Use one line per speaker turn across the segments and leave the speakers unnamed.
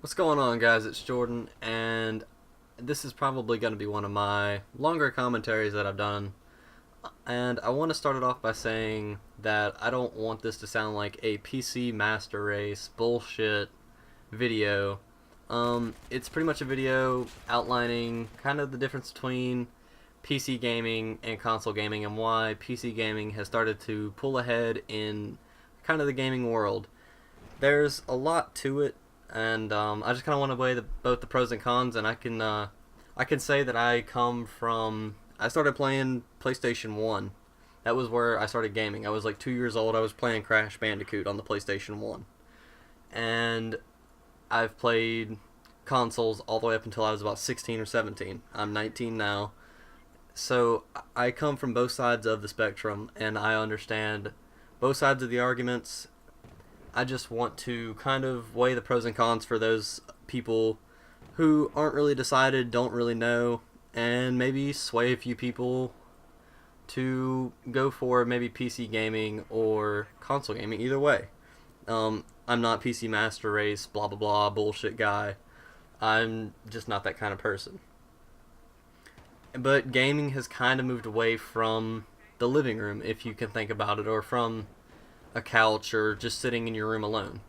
What's going on, guys? It's Jordan, and this is probably going to be one of my longer commentaries that I've done. And I want to start it off by saying that I don't want this to sound like a PC Master Race bullshit video. It's pretty much a video outlining kind of the difference between PC gaming and console gaming and why PC gaming has started to pull ahead in kind of the gaming world. There's a lot to it, and I just kind of want to weigh both the pros and cons. And I can say that I started playing PlayStation One. That was where I started gaming. I was like 2 years old. I was playing Crash Bandicoot on the PlayStation One, and I've played consoles all the way up until I was about 16 or 17. I'm 19 now, so I come from both sides of the spectrum, and I understand both sides of the arguments. I just want to kind of weigh the pros and cons for those people who aren't really decided, don't really know, and maybe sway a few people to go for maybe PC gaming or console gaming. Either way, I'm not PC Master Race, blah blah blah, bullshit guy. I'm just not that kind of person. But gaming has kind of moved away from the living room, if you can think about it, or from a couch or just sitting in your room alone.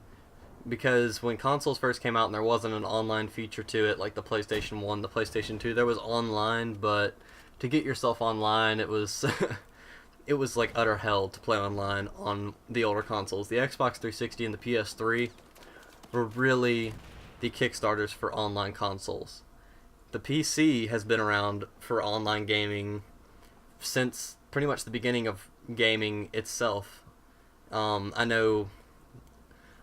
Because when consoles first came out and there wasn't an online feature to it like the PlayStation 1, the PlayStation 2, there was online, but to get yourself online, it was it was like utter hell to play online on the older consoles. The Xbox 360 and the PS3 were really the kickstarters for online consoles. The PC has been around for online gaming since pretty much the beginning of gaming itself. I know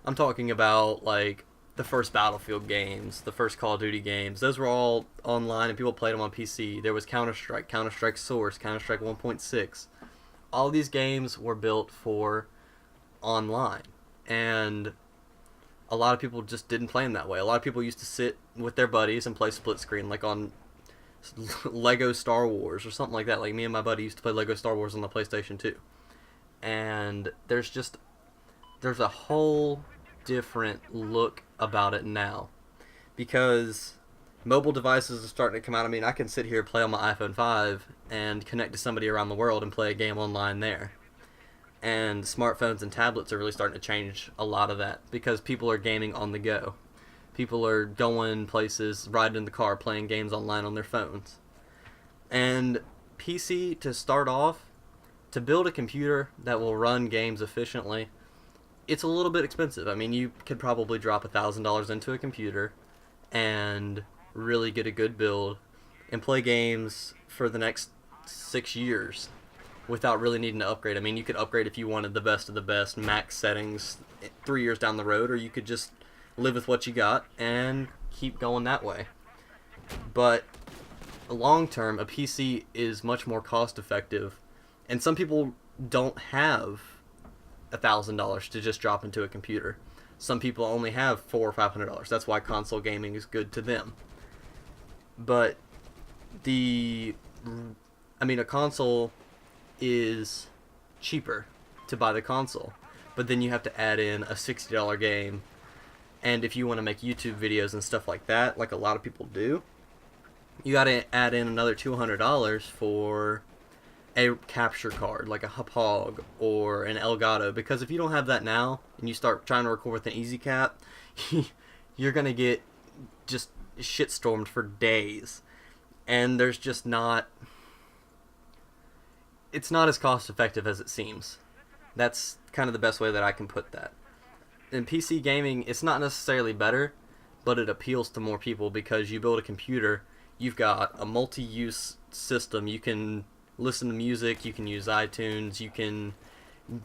I'm talking about like the first Battlefield games, the first Call of Duty games. Those were all online and people played them on PC. There was Counter-Strike, Counter-Strike Source, Counter-Strike 1.6. All these games were built for online. And a lot of people just didn't play them that way. A lot of people used to sit with their buddies and play split screen, like on Lego Star Wars or something like that. Like me and my buddy used to play Lego Star Wars on the PlayStation 2. And there's a whole different look about it now, because mobile devices are starting to come out. I mean, I can sit here, play on my iPhone 5 and connect to somebody around the world and play a game online there. And smartphones and tablets are really starting to change a lot of that, because people are gaming on the go. People are going places, riding in the car, playing games online on their phones. And PC, to start off, to build a computer that will run games efficiently, it's a little bit expensive. I mean, you could probably drop $1,000 into a computer and really get a good build and play games for the next 6 years without really needing to upgrade. I mean, you could upgrade if you wanted the best of the best, max settings 3 years down the road, or you could just live with what you got and keep going that way. But long term, a PC is much more cost effective, and some people don't have $1,000 to just drop into a computer. Some people only have $400 or $500. That's why console gaming is good to them. But the, I mean, a console is cheaper to buy the console, but then you have to add in a $60 game, and if you want to make YouTube videos and stuff like that, like a lot of people do, you got to add in another $200 for a capture card like a Hauppauge or an Elgato, because if you don't have that now and you start trying to record with an EasyCap, you're gonna get just shitstormed for days, and there's just not, it's not as cost effective as it seems. That's kind of the best way that I can put that. In PC gaming, it's not necessarily better, but it appeals to more people because you build a computer, you've got a multi-use system. You can listen to music, you can use iTunes, you can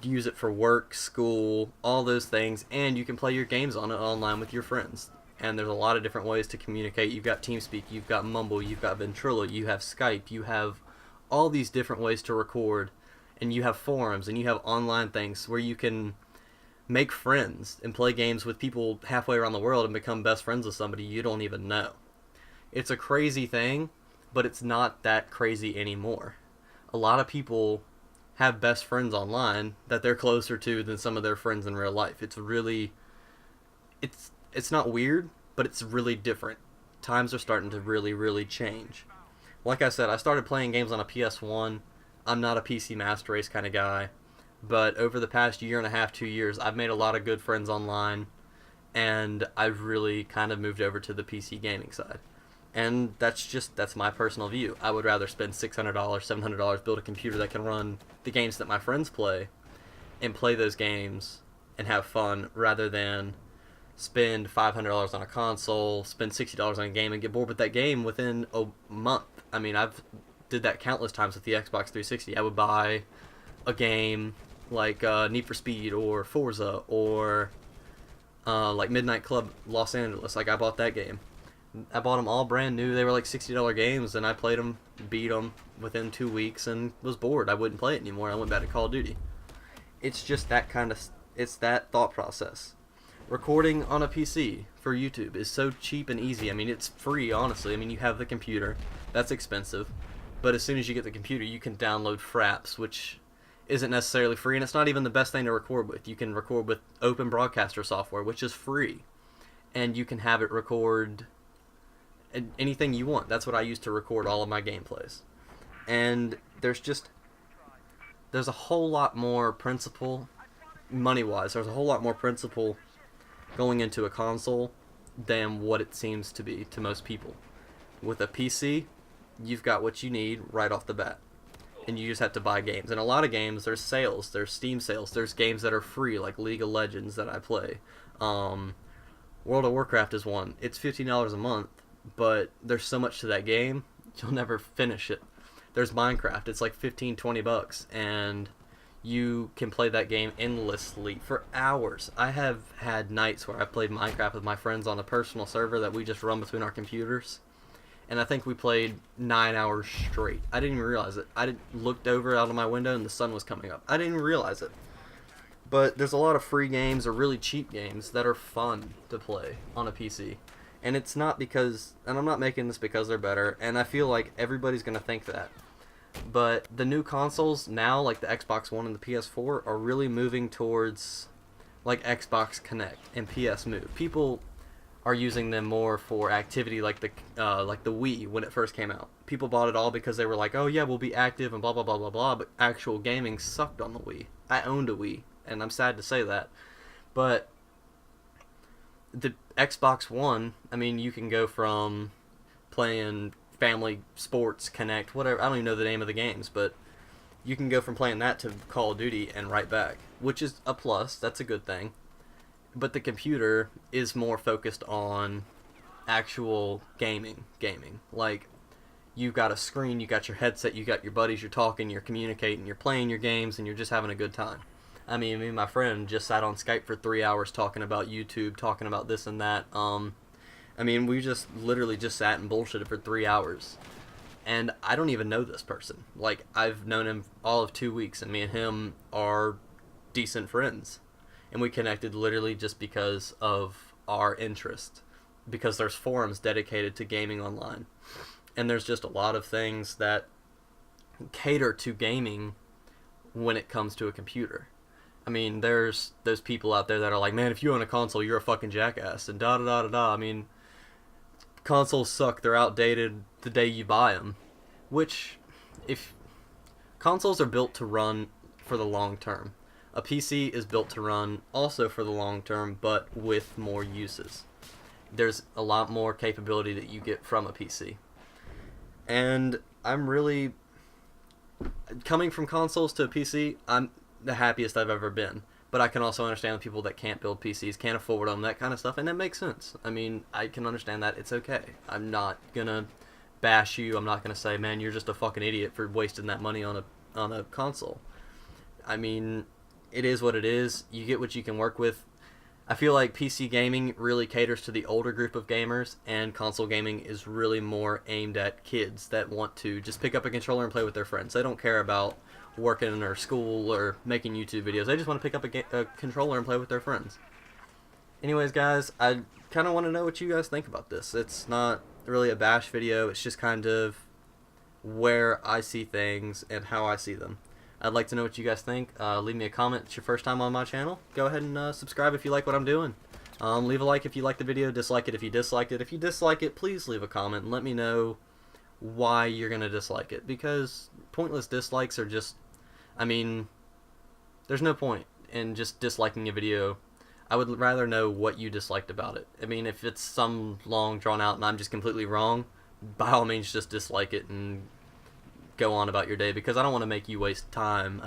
use it for work, school, all those things, and you can play your games on it online with your friends. And there's a lot of different ways to communicate. You've got TeamSpeak, you've got Mumble, you've got Ventrilo, you have Skype, you have all these different ways to record, and you have forums, and you have online things where you can make friends and play games with people halfway around the world and become best friends with somebody you don't even know. It's a crazy thing, but it's not that crazy anymore. A lot of people have best friends online that they're closer to than some of their friends in real life. It's really, it's not weird, but it's really different. Times are starting to really, really change. Like I said, I started playing games on a PS1. I'm not a PC Master Race kind of guy, but over the past year and a half, 2 years, I've made a lot of good friends online, and I've really kind of moved over to the PC gaming side. And that's my personal view. I would rather spend $600, $700, build a computer that can run the games that my friends play, and play those games and have fun, rather than spend $500 on a console, spend $60 on a game, and get bored with that game within a month. I mean, I've did that countless times with the Xbox 360. I would buy a game like Need for Speed or Forza or like Midnight Club Los Angeles. Like, I bought that game. I bought them all brand new. They were like $60 games, and I played them, beat them within 2 weeks, and was bored. I wouldn't play it anymore. I went back to Call of Duty. It's just that kind of, it's that thought process. Recording on a PC for YouTube is so cheap and easy. I mean, it's free, honestly. I mean, you have the computer. That's expensive. But as soon as you get the computer, you can download Fraps, which isn't necessarily free, and it's not even the best thing to record with. You can record with Open Broadcaster software, which is free. And you can have it record anything you want. That's what I use to record all of my gameplays. And there's a whole lot more principle, money-wise, there's a whole lot more principle going into a console than what it seems to be to most people. With a PC, you've got what you need right off the bat, and you just have to buy games. And a lot of games, there's sales, there's Steam sales, there's games that are free, like League of Legends that I play. World of Warcraft is one. It's $15 a month, but there's so much to that game, you'll never finish it. There's Minecraft, it's like $15-20, and you can play that game endlessly for hours. I have had nights where I've played Minecraft with my friends on a personal server that we just run between our computers, and I think we played 9 hours straight. I didn't even realize it. Looked over out of my window and the sun was coming up. I didn't even realize it. But there's a lot of free games or really cheap games that are fun to play on a PC. And it's not because, and I'm not making this because they're better, and I feel like everybody's going to think that. But the new consoles now, like the Xbox One and the PS4, are really moving towards like Xbox Connect and PS Move. People are using them more for activity, like the Wii when it first came out. People bought it all because they were like, oh yeah, we'll be active and blah blah blah blah blah. But actual gaming sucked on the Wii. I owned a Wii, and I'm sad to say that. But the Xbox One, I mean, you can go from playing Family Sports Connect, whatever, I don't even know the name of the games, but you can go from playing that to Call of Duty and right back, which is a plus. That's a good thing. But the computer is more focused on actual gaming. Like, you've got a screen, you got your headset, you got your buddies, you're talking, you're communicating, you're playing your games, and you're just having a good time. I mean, me and my friend just sat on Skype for 3 hours talking about YouTube, talking about this and that. I mean, we just literally just sat and bullshitted for 3 hours. And I don't even know this person. Like, I've known him all of 2 weeks, and me and him are decent friends. And we connected literally just because of our interest. Because there's forums dedicated to gaming online. And there's just a lot of things that cater to gaming when it comes to a computer. I mean, there's those people out there that are like, man, if you own a console, you're a fucking jackass, and da-da-da-da-da. I mean, consoles suck. They're outdated the day you buy them. Which, if consoles are built to run for the long term. A PC is built to run also for the long term, but with more uses. There's a lot more capability that you get from a PC. And I'm really, coming from consoles to a PC, I'm the happiest I've ever been. But I can also understand the people that can't build PCs, can't afford them, that kind of stuff, and that makes sense. I mean, I can understand that. It's okay. I'm not gonna bash you. I'm not gonna say, man, you're just a fucking idiot for wasting that money on a console. I mean, it is what it is. You get what you can work with. I feel like PC gaming really caters to the older group of gamers, and console gaming is really more aimed at kids that want to just pick up a controller and play with their friends. They don't care about working or school or making YouTube videos. They just want to pick up a controller and play with their friends. Anyways, guys, I kind of want to know what you guys think about this. It's not really a bash video. It's just kind of where I see things and how I see them. I'd like to know what you guys think. Leave me a comment. It's your first time on my channel. Go ahead and subscribe if you like what I'm doing. Leave a like if you like the video, dislike it if you disliked it. If you dislike it, please leave a comment and let me know why you're going to dislike it, because pointless dislikes are just, I mean, there's no point in just disliking a video. I would rather know what you disliked about it. I mean, if it's some long drawn out and I'm just completely wrong, by all means just dislike it and go on about your day, because I don't want to make you waste time.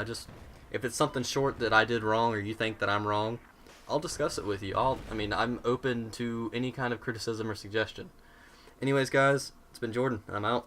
If it's something short that I did wrong or you think that I'm wrong, I'll discuss it with you. I'm open to any kind of criticism or suggestion. Anyways, guys, it's been Jordan, and I'm out.